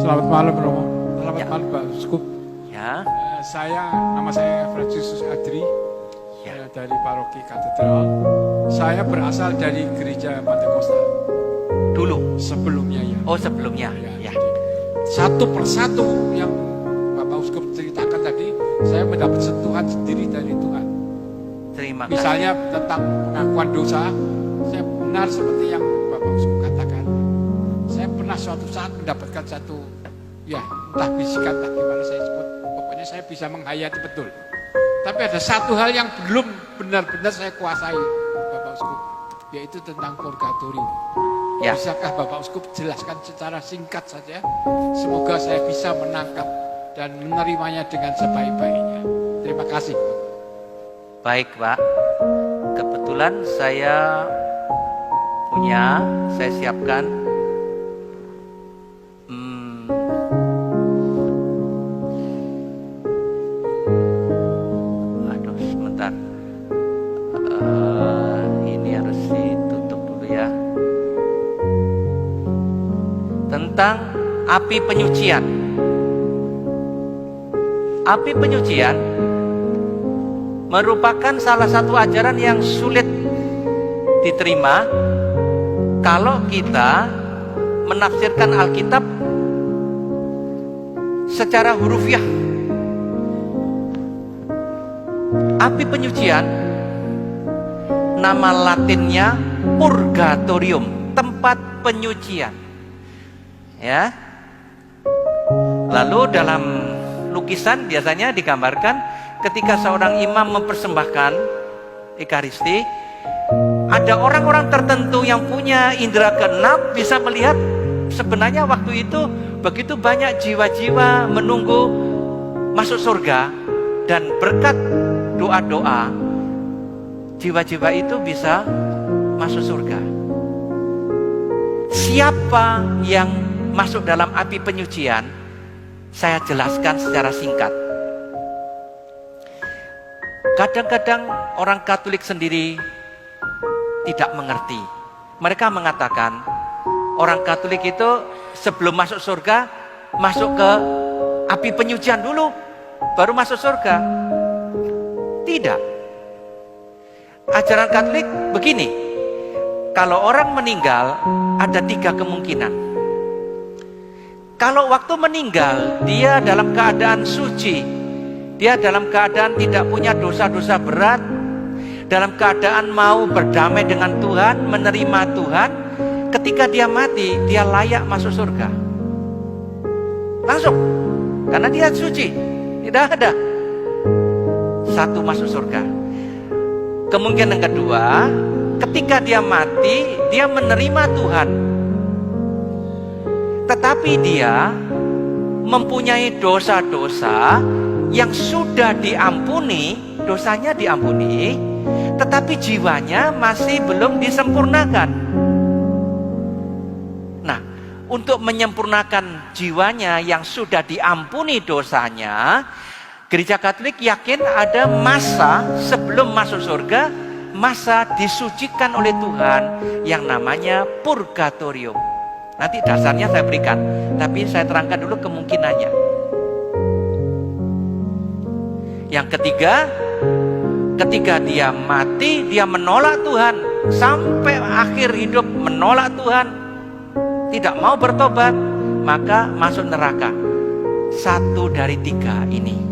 Selamat malam Romo. Selamat malam Pak Uskup. Ya. Nama saya Franciscus Adri. Ya. Saya dari Paroki Katedral. Saya berasal dari gereja Pantekosta. Dulu. Sebelumnya ya. Oh sebelumnya. Ya. Ya. Satu persatu yang Bapak Uskup ceritakan tadi, saya mendapat sentuhan sendiri dari Tuhan. Terima kasih. Misalnya tentang pengakuan dosa, saya benar seperti yang Bapak Uskup katakan. Saya pernah suatu saat mendapatkan satu, ya entah bisikan, entah gimana saya sebut, pokoknya saya bisa menghayati betul. Tapi ada satu hal yang belum benar-benar saya kuasai, Bapak Uskup, yaitu tentang purgatorium. Ya. Bisakah Bapak Uskup jelaskan secara singkat saja? Semoga saya bisa menangkap dan menerimanya dengan sebaik-baiknya. Terima kasih. Baik Pak. Kebetulan saya siapkan aduh sebentar. Ini harus ditutup dulu ya. Tentang api penyucian. Api penyucian merupakan salah satu ajaran yang sulit diterima kalau kita menafsirkan Alkitab secara hurufiah. Api penyucian, nama Latinnya purgatorium, tempat penyucian. Ya. Lalu dalam lukisan biasanya digambarkan ketika seorang imam mempersembahkan Ekaristi, ada orang-orang tertentu yang punya indera keenam bisa melihat sebenarnya waktu itu begitu banyak jiwa-jiwa menunggu masuk surga, dan berkat doa-doa jiwa-jiwa itu bisa masuk surga. Siapa yang masuk dalam api penyucian? Saya jelaskan secara singkat. Kadang-kadang orang Katolik sendiri tidak mengerti. Mereka mengatakan orang Katolik itu sebelum masuk surga masuk ke api penyucian dulu, baru masuk surga. Tidak. Ajaran Katolik begini, kalau orang meninggal ada 3 kemungkinan. Kalau waktu meninggal dia dalam keadaan suci, dia dalam keadaan tidak punya dosa-dosa berat, dalam keadaan mau berdamai dengan Tuhan, menerima Tuhan, ketika dia mati, dia layak masuk surga. Langsung, karena dia suci, tidak ada. Satu, masuk surga. Kemungkinan kedua, ketika dia mati, dia menerima Tuhan, tetapi dia mempunyai dosa-dosa yang sudah diampuni, dosanya diampuni, tetapi jiwanya masih belum disempurnakan. Nah, untuk menyempurnakan jiwanya yang sudah diampuni dosanya, Gereja Katolik yakin ada masa sebelum masuk surga, masa disucikan oleh Tuhan yang namanya purgatorium. Nanti dasarnya saya berikan, tapi saya terangkan dulu kemungkinannya. Yang ketiga, ketika dia mati, dia menolak Tuhan sampai akhir hidup, menolak Tuhan, tidak mau bertobat, maka masuk neraka. 1 dari 3 ini.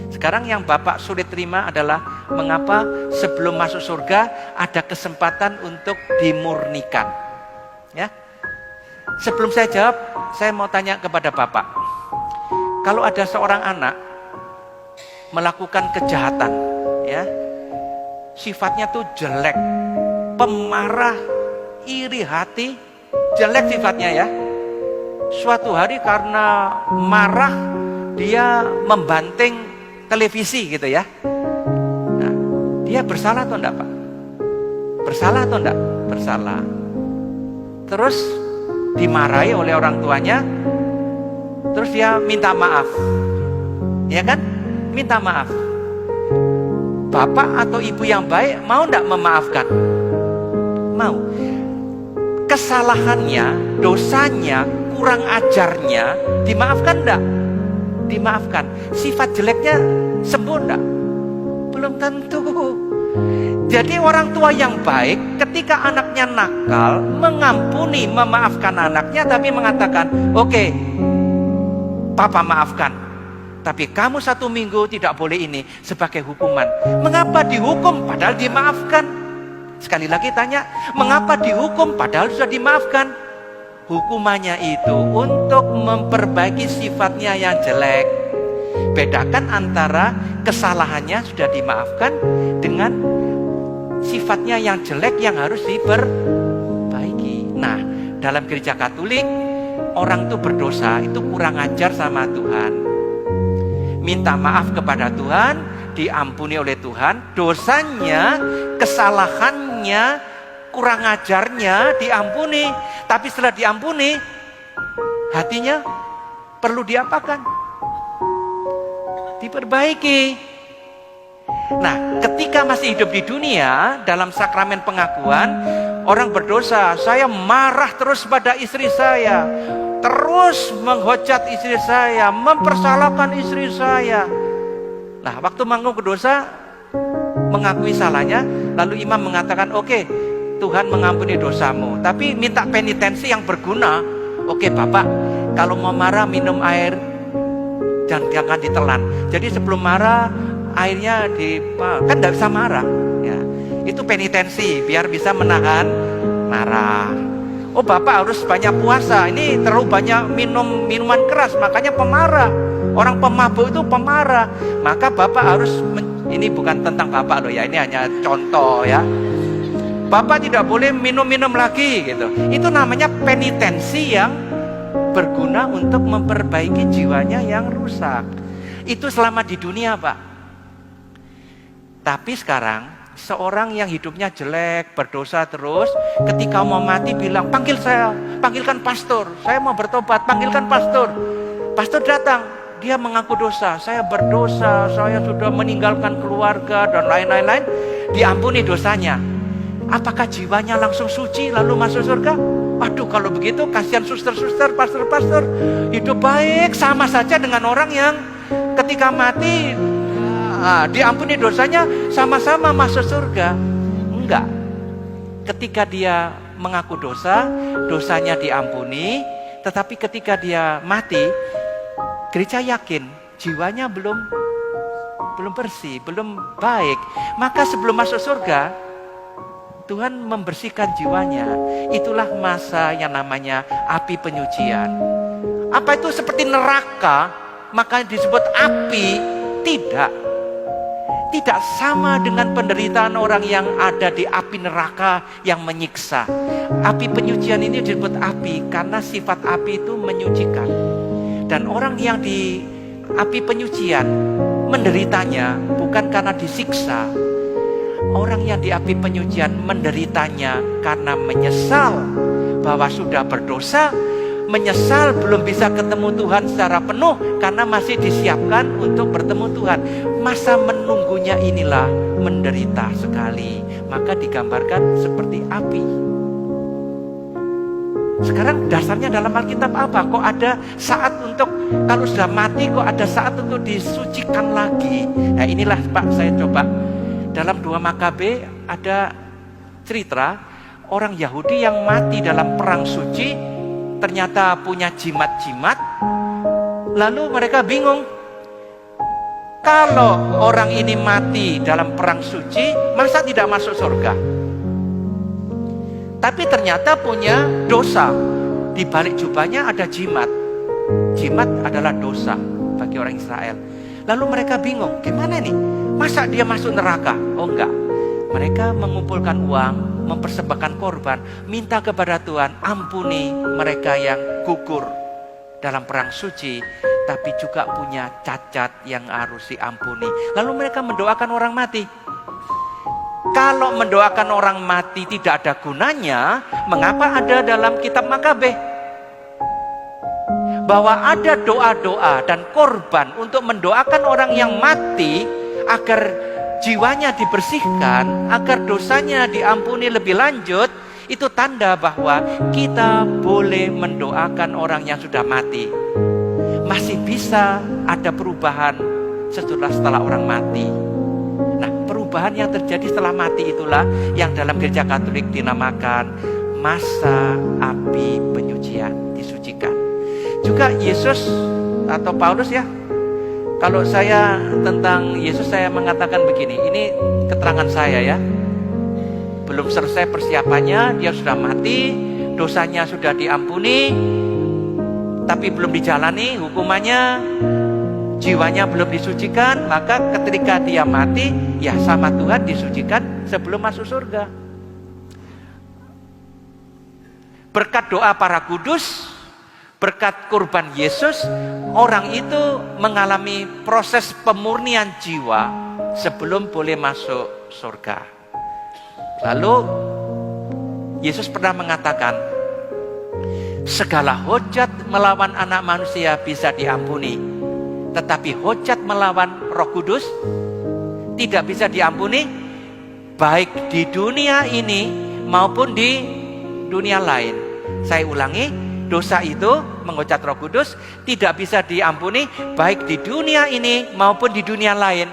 Sekarang yang Bapak sulit terima adalah mengapa sebelum masuk surga ada kesempatan untuk dimurnikan. Ya. Sebelum saya jawab, saya mau tanya kepada Bapak. Kalau ada seorang anak melakukan kejahatan, ya, sifatnya tuh jelek, pemarah, iri hati, jelek sifatnya ya. Suatu hari karena marah dia membanting televisi gitu ya. Nah, dia bersalah atau enggak Pak? Bersalah atau enggak? Bersalah. Terus dimarahi oleh orang tuanya, terus dia minta maaf, ya kan? Minta maaf. Bapak atau ibu yang baik mau enggak memaafkan? Mau. Kesalahannya, dosanya kurang ajarnya dimaafkan enggak? Dimaafkan. Sifat jeleknya sembuh enggak? Belum tentu. Jadi orang tua yang baik ketika anaknya nakal mengampuni, memaafkan anaknya, tapi mengatakan, oke, papa maafkan, tapi kamu 1 minggu tidak boleh ini sebagai hukuman. Mengapa dihukum padahal dimaafkan? Sekali lagi tanya, mengapa dihukum padahal sudah dimaafkan? Hukumannya itu untuk memperbaiki sifatnya yang jelek. Bedakan antara kesalahannya sudah dimaafkan dengan sifatnya yang jelek yang harus diperbaiki. Nah, dalam gereja Katolik, orang itu berdosa, itu kurang ajar sama Tuhan. Minta maaf kepada Tuhan, diampuni oleh Tuhan, dosanya, kesalahannya, kurang ajarnya diampuni. Tapi setelah diampuni, hatinya perlu diapakan? Diperbaiki. Nah, ketika masih hidup di dunia, dalam sakramen pengakuan, orang berdosa, saya marah terus pada istri saya, terus menghujat istri saya, mempersalahkan istri saya. Nah, waktu mengaku dosa, mengakui salahnya, lalu imam mengatakan, oke, Tuhan mengampuni dosamu, tapi minta penitensi yang berguna. Oke, Bapak, kalau mau marah minum air dan jangan ditelan. Jadi sebelum marah airnya kan tidak bisa marah. Ya, itu penitensi biar bisa menahan marah. Oh, Bapak harus banyak puasa. Ini terlalu banyak minum minuman keras, makanya pemarah. Orang pemabuk itu pemarah. Maka Bapak harus ini bukan tentang Bapak loh ya. Ini hanya contoh ya. Bapak tidak boleh minum-minum lagi gitu. Itu namanya penitensi yang berguna untuk memperbaiki jiwanya yang rusak. Itu selama di dunia, Pak. Tapi sekarang seorang yang hidupnya jelek, berdosa terus, ketika mau mati bilang, panggilkan pastor, saya mau bertobat, panggilkan pastor. Pastor datang, dia mengaku dosa, saya berdosa, saya sudah meninggalkan keluarga dan lain-lain, diampuni dosanya. Apakah jiwanya langsung suci lalu masuk surga? Waduh, kalau begitu kasihan suster-suster, pastor-pastor, hidup baik sama saja dengan orang yang ketika mati diampuni dosanya sama-sama masuk surga. Enggak. Ketika dia mengaku dosa, dosanya diampuni, tetapi ketika dia mati, gereja yakin jiwanya belum bersih, belum baik. Maka sebelum masuk surga, Tuhan membersihkan jiwanya. Itulah masa yang namanya api penyucian. Apa itu seperti neraka? Makanya disebut api. Tidak sama dengan penderitaan orang yang ada di api neraka yang menyiksa. Api penyucian ini disebut api karena sifat api itu menyucikan. Dan orang yang di api penyucian menderitanya bukan karena disiksa. Orang yang di api penyucian menderitanya karena menyesal bahwa sudah berdosa, menyesal belum bisa ketemu Tuhan secara penuh karena masih disiapkan untuk bertemu Tuhan. Masa menunggunya inilah menderita sekali. Maka digambarkan seperti api. Sekarang dasarnya dalam Alkitab apa? Kok ada saat untuk, kalau sudah mati kok ada saat untuk disucikan lagi? Nah inilah Pak, saya coba. Dalam 2 Makabe ada cerita orang Yahudi yang mati dalam perang suci, ternyata punya jimat-jimat. Lalu mereka bingung, kalau orang ini mati dalam perang suci, masa tidak masuk surga? Tapi ternyata punya dosa. Di balik jubahnya ada jimat. Jimat adalah dosa bagi orang Israel. Lalu mereka bingung, gimana nih? Masa dia masuk neraka? Oh enggak. Mereka mengumpulkan uang, mempersembahkan korban, minta kepada Tuhan, ampuni mereka yang gugur dalam perang suci, tapi juga punya cacat yang harus diampuni. Lalu mereka mendoakan orang mati. Kalau mendoakan orang mati tidak ada gunanya, mengapa ada dalam kitab Makabe? Bahwa ada doa-doa dan korban untuk mendoakan orang yang mati, agar jiwanya dibersihkan, agar dosanya diampuni lebih lanjut, Itu tanda bahwa kita boleh mendoakan orang yang sudah mati. Masih bisa ada perubahan setelah orang mati. Nah, perubahan yang terjadi setelah mati itulah yang dalam gereja Katolik dinamakan masa api penyucian, disucikan. Juga Yesus atau Paulus ya, kalau saya tentang Yesus saya mengatakan begini, ini keterangan saya ya. Belum selesai persiapannya, dia sudah mati, dosanya sudah diampuni, tapi belum dijalani hukumannya, jiwanya belum disucikan, maka ketika dia mati, ya sama Tuhan disucikan sebelum masuk surga. Berkat doa para kudus, berkat kurban Yesus, orang itu mengalami proses pemurnian jiwa sebelum boleh masuk surga. Lalu Yesus pernah mengatakan, segala hujat melawan anak manusia bisa diampuni, tetapi hujat melawan Roh Kudus tidak bisa diampuni, baik di dunia ini maupun di dunia lain. Saya ulangi, dosa itu menghujat Roh Kudus tidak bisa diampuni baik di dunia ini maupun di dunia lain.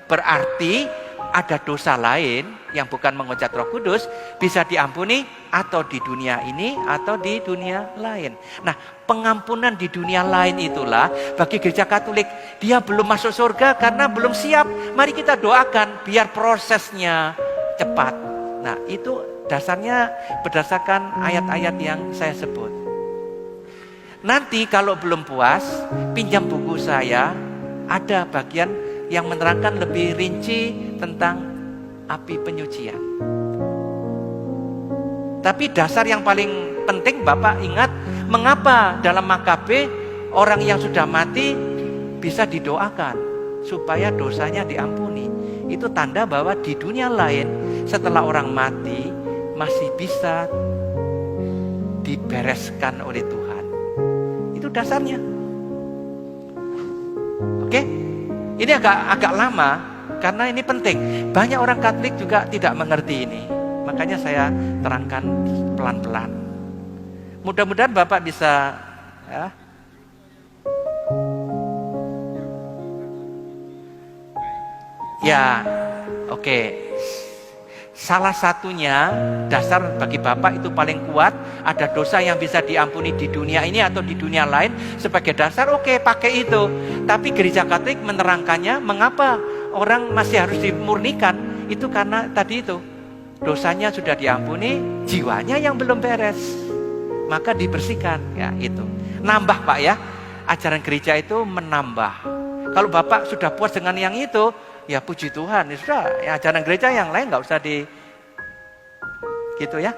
Berarti ada dosa lain yang bukan menghujat Roh Kudus bisa diampuni atau di dunia ini atau di dunia lain. Nah, pengampunan di dunia lain itulah bagi gereja Katolik, dia belum masuk surga karena belum siap. Mari kita doakan biar prosesnya cepat. Nah, itu dasarnya berdasarkan ayat-ayat yang saya sebut. Nanti kalau belum puas, pinjam buku saya, ada bagian yang menerangkan lebih rinci tentang api penyucian. Tapi dasar yang paling penting Bapak ingat, mengapa dalam Makabe orang yang sudah mati bisa didoakan supaya dosanya diampuni. Itu tanda bahwa di dunia lain setelah orang mati masih bisa dibereskan oleh Tuhan. Itu dasarnya. Oke? Ini agak lama karena ini penting. Banyak orang Katolik juga tidak mengerti ini. Makanya saya terangkan pelan-pelan. Mudah-mudahan Bapak bisa oke. Salah satunya dasar bagi Bapak itu paling kuat, ada dosa yang bisa diampuni di dunia ini atau di dunia lain. Sebagai dasar oke, pakai itu. Tapi gereja Katolik menerangkannya, mengapa orang masih harus dimurnikan. Itu karena tadi itu, dosanya sudah diampuni, jiwanya yang belum beres, maka dibersihkan. Ya itu, nambah Pak ya. Ajaran gereja itu menambah. Kalau Bapak sudah puas dengan yang itu, ya puji Tuhan, ya sudah, ya, ajaran gereja yang lain nggak usah gitu ya.